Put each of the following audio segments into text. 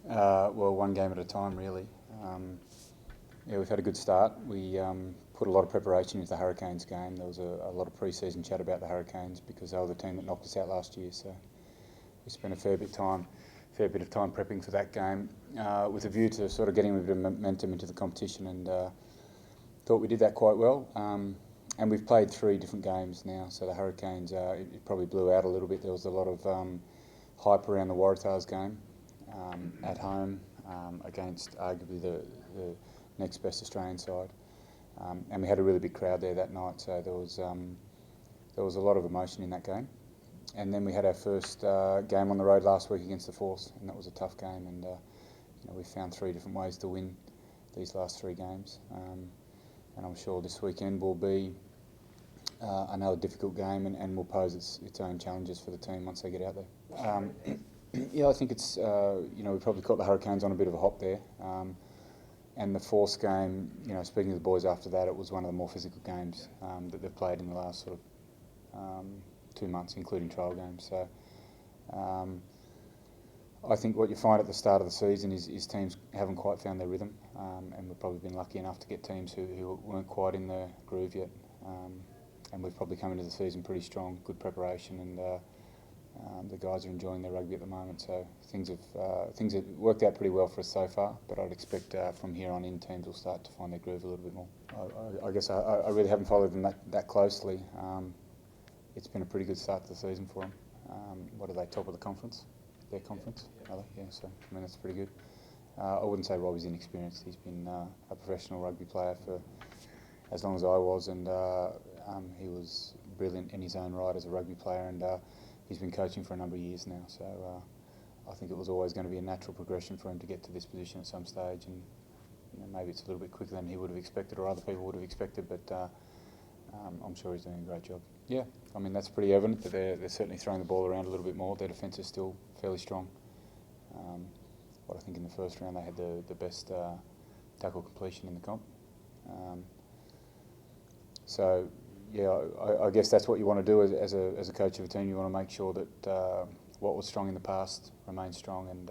Well, one game at a time, really. Yeah, we've had a good start. We put a lot of preparation into the Hurricanes game. There was a lot of pre-season chat about the Hurricanes because they were the team that knocked us out last year. So we spent a fair bit of time prepping for that game with a view to sort of getting a bit of momentum into the competition, and thought we did that quite well. And we've played 3 different games now. So the Hurricanes, it probably blew out a little bit. There was a lot of hype around the Waratahs game at home against arguably the next best Australian side, and we had a really big crowd there that night. So there was a lot of emotion in that game. And then we had our first game on the road last week against the Force, and that was a tough game. And we found 3 different ways to win these last 3 games, and I'm sure this weekend will be another difficult game, and will pose its own challenges for the team once they get out there. Yeah, I think it's we probably caught the Hurricanes on a bit of a hop there, and the Force game. Speaking to the boys after that, it was one of the more physical games that they've played in the last sort of 2 months, including trial games. So I think what you find at the start of the season is teams haven't quite found their rhythm, and we've probably been lucky enough to get teams who weren't quite in the groove yet. And we've probably come into the season pretty strong, good preparation, and the guys are enjoying their rugby at the moment. So things have worked out pretty well for us so far, but I'd expect from here on in teams will start to find their groove a little bit more. I guess I really haven't followed them that closely. It's been a pretty good start to the season for them. What are they, top of the conference? Their conference? Yeah. Are they? Yeah, so I mean that's pretty good. I wouldn't say Robbie's inexperienced. He's been a professional rugby player for as long as I was, and he was brilliant in his own right as a rugby player, and he's been coaching for a number of years now. So I think it was always going to be a natural progression for him to get to this position at some stage, and maybe it's a little bit quicker than he would have expected or other people would have expected, but I'm sure he's doing a great job. Yeah, I mean that's pretty evident that they're certainly throwing the ball around a little bit more. Their defence is still fairly strong. But I think in the first round they had the best tackle completion in the comp. So yeah, I guess that's what you want to do as a coach of a team. You want to make sure that what was strong in the past remains strong, and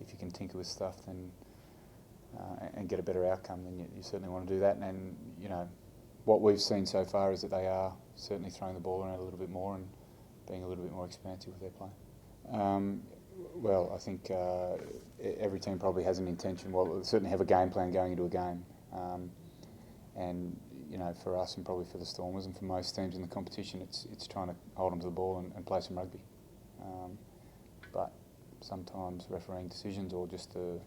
if you can tinker with stuff then and get a better outcome, then you certainly want to do that. And what we've seen so far is that they are certainly throwing the ball around a little bit more and being a little bit more expansive with their play. Well, I think every team probably has an intention. Well, they certainly have a game plan going into a game, and for us and probably for the Stormers and for most teams in the competition, it's trying to hold them to the ball and play some rugby. But sometimes refereeing decisions or just the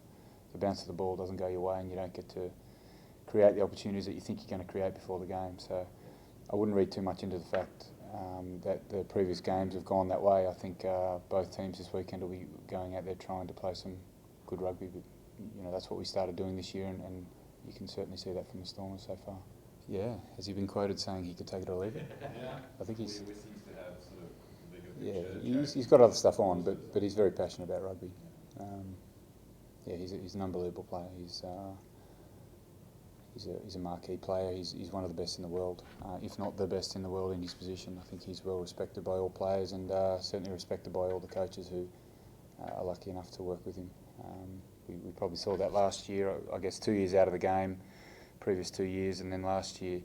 bounce of the ball doesn't go your way, and you don't get to create the opportunities that you think you're going to create before the game. So I wouldn't read too much into the fact that the previous games have gone that way. I think both teams this weekend will be going out there trying to play some good rugby, but that's what we started doing this year, and you can certainly see that from the Stormers so far. Yeah, has he been quoted saying he could take it or leave it? Yeah. I think he's. Seems to have sort of bigger Yeah, he's got other stuff on, but he's very passionate about rugby. Yeah, he's an unbelievable player. He's a marquee player. He's one of the best in the world, if not the best in the world in his position. I think he's well respected by all players, and certainly respected by all the coaches who are lucky enough to work with him. We probably saw that last year. I guess 2 years out of the game, previous 2 years, and then last year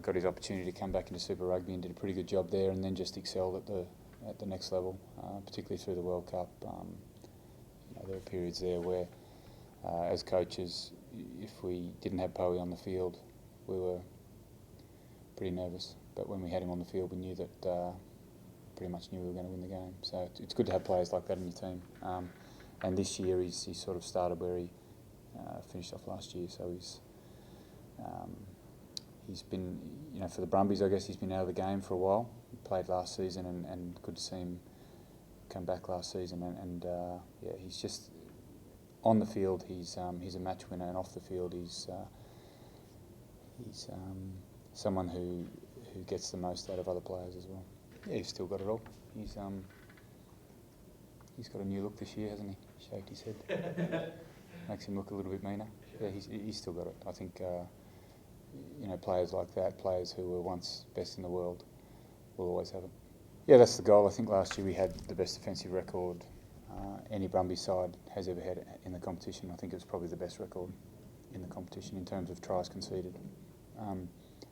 got his opportunity to come back into Super Rugby and did a pretty good job there, and then just excelled at the next level, particularly through the World Cup. There were periods there where, as coaches, if we didn't have Poey on the field, we were pretty nervous. But when we had him on the field, we knew that pretty much knew we were going to win the game. So it's good to have players like that in your team. And this year he's sort of started where he finished off last year. So he's been, for the Brumbies, I guess he's been out of the game for a while. He played last season, and good to see him come back last season. And yeah, he's just on the field. He's a match winner, and off the field he's someone who gets the most out of other players as well. Yeah, he's still got it all. He's got a new look this year, hasn't he? Shaved his head. Makes him look a little bit meaner. Yeah, he's still got it. I think players like that, players who were once best in the world, will always have it. Yeah, that's the goal. I think last year we had the best defensive record any Brumby side has ever had in the competition. I think it was probably the best record in the competition in terms of tries conceded.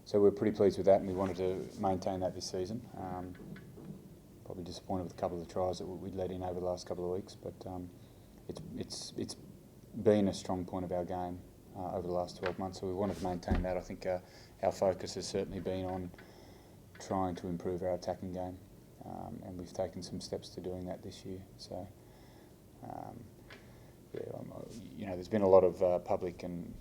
So we're pretty pleased with that, and we wanted to maintain that this season. Probably disappointed with a couple of the tries that we'd let in over the last couple of weeks, but it's been a strong point of our game over the last 12 months, so we wanted to maintain that. I think our focus has certainly been on trying to improve our attacking game, and we've taken some steps to doing that this year. So, there's been a lot of public and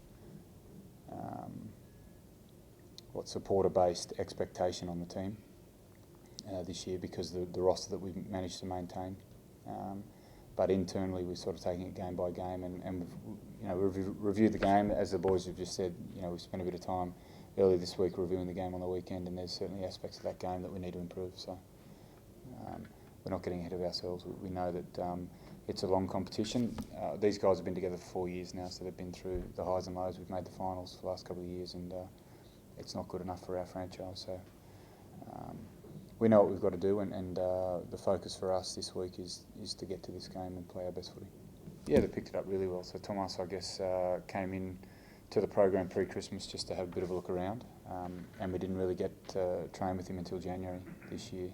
supporter-based expectation on the team this year because of the roster that we've managed to maintain. But internally, we're sort of taking it game by game, and we've reviewed the game, as the boys have just said. We've spent a bit of time earlier this week reviewing the game on the weekend, and there's certainly aspects of that game that we need to improve. So we're not getting ahead of ourselves. We know that it's a long competition. These guys have been together for 4 years now, so they've been through the highs and lows. We've made the finals for the last couple of years, and it's not good enough for our franchise. So we know what we've got to do, and the focus for us this week is to get to this game and play our best footy. Yeah, they picked it up really well. So Thomas, I guess, came in to the program pre-Christmas just to have a bit of a look around, and we didn't really get to train with him until January this year.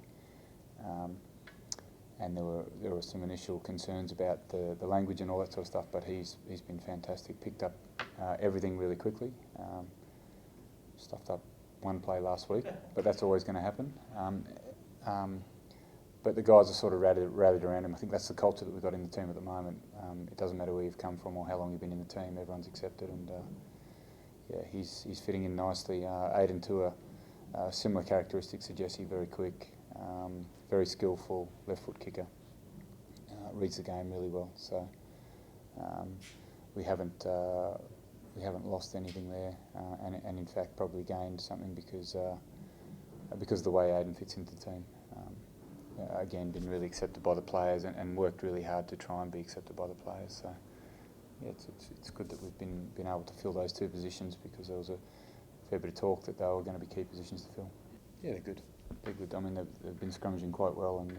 And there were some initial concerns about the language and all that sort of stuff, but he's been fantastic. Picked up everything really quickly. Stuffed up one play last week, but that's always going to happen. But the guys are sort of rallied around him. I think that's the culture that we've got in the team at the moment. It doesn't matter where you've come from or how long you've been in the team. Everyone's accepted, and he's fitting in nicely. Aiden to similar characteristics to Jesse. Very quick, very skillful left foot kicker. Reads the game really well. So we haven't lost anything there, and in fact probably gained something because of the way Aiden fits into the team. Again, been really accepted by the players and worked really hard to try and be accepted by the players. So yeah, it's good that we've been able to fill those two positions, because there was a fair bit of talk that they were going to be key positions to fill. Yeah, they're good. They're good. I mean, they've been scrummaging quite well, and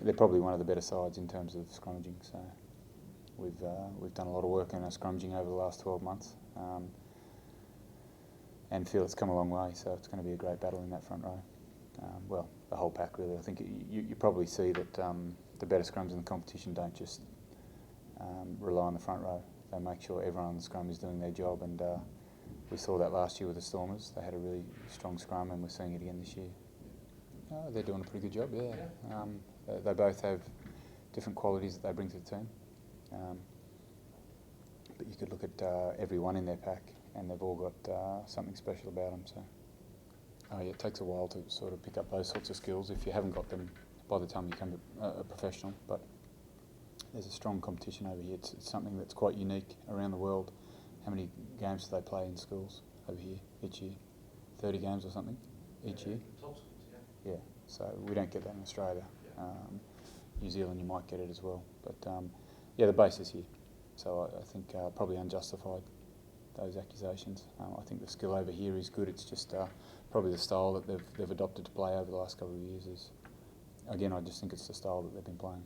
they're probably one of the better sides in terms of scrummaging. So we've done a lot of work on our scrummaging over the last 12 months, and feel it's come a long way. So it's going to be a great battle in that front row. Well, the whole pack really. I think you probably see that the better scrums in the competition don't just rely on the front row. They make sure everyone on the scrum is doing their job, and we saw that last year with the Stormers. They had a really strong scrum, and we're seeing it again this year. They're doing a pretty good job, yeah. They both have different qualities that they bring to the team. But you could look at everyone in their pack, and they've all got something special about them. So, it takes a while to sort of pick up those sorts of skills if you haven't got them by the time you become a professional. But there's a strong competition over here. It's something that's quite unique around the world. How many games do they play in schools over here each year? 30 games or something each year? Top schools, yeah. So we don't get that in Australia. New Zealand, you might get it as well. But the base is here. So I think probably unjustified, those accusations. I think the skill over here is good. It's just probably the style that they've adopted to play over the last couple of years is, again, I just think it's the style that they've been playing.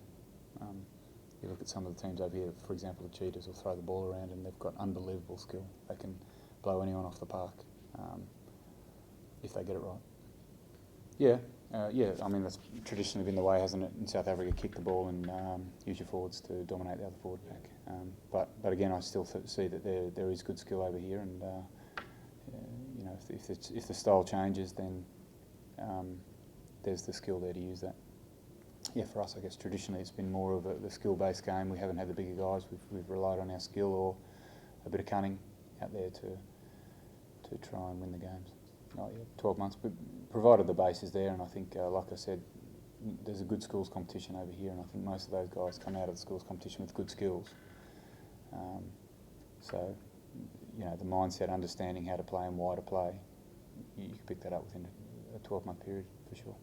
You look at some of the teams over here, for example, the Cheetahs will throw the ball around, and they've got unbelievable skill. They can blow anyone off the park if they get it right. Yeah. I mean, that's traditionally been the way, hasn't it, in South Africa? Kick the ball and use your forwards to dominate the other forward pack. But again, I still see that there is good skill over here, and if the style changes, then there's the skill there to use that. Yeah, for us, I guess traditionally it's been more of the skill-based game. We haven't had the bigger guys. We've relied on our skill or a bit of cunning out there to try and win the games. 12 months, but provided the base is there, and I think, like I said, there's a good schools competition over here, and I think most of those guys come out of the schools competition with good skills. So, the mindset, understanding how to play and why to play, you can pick that up within a 12-month period for sure.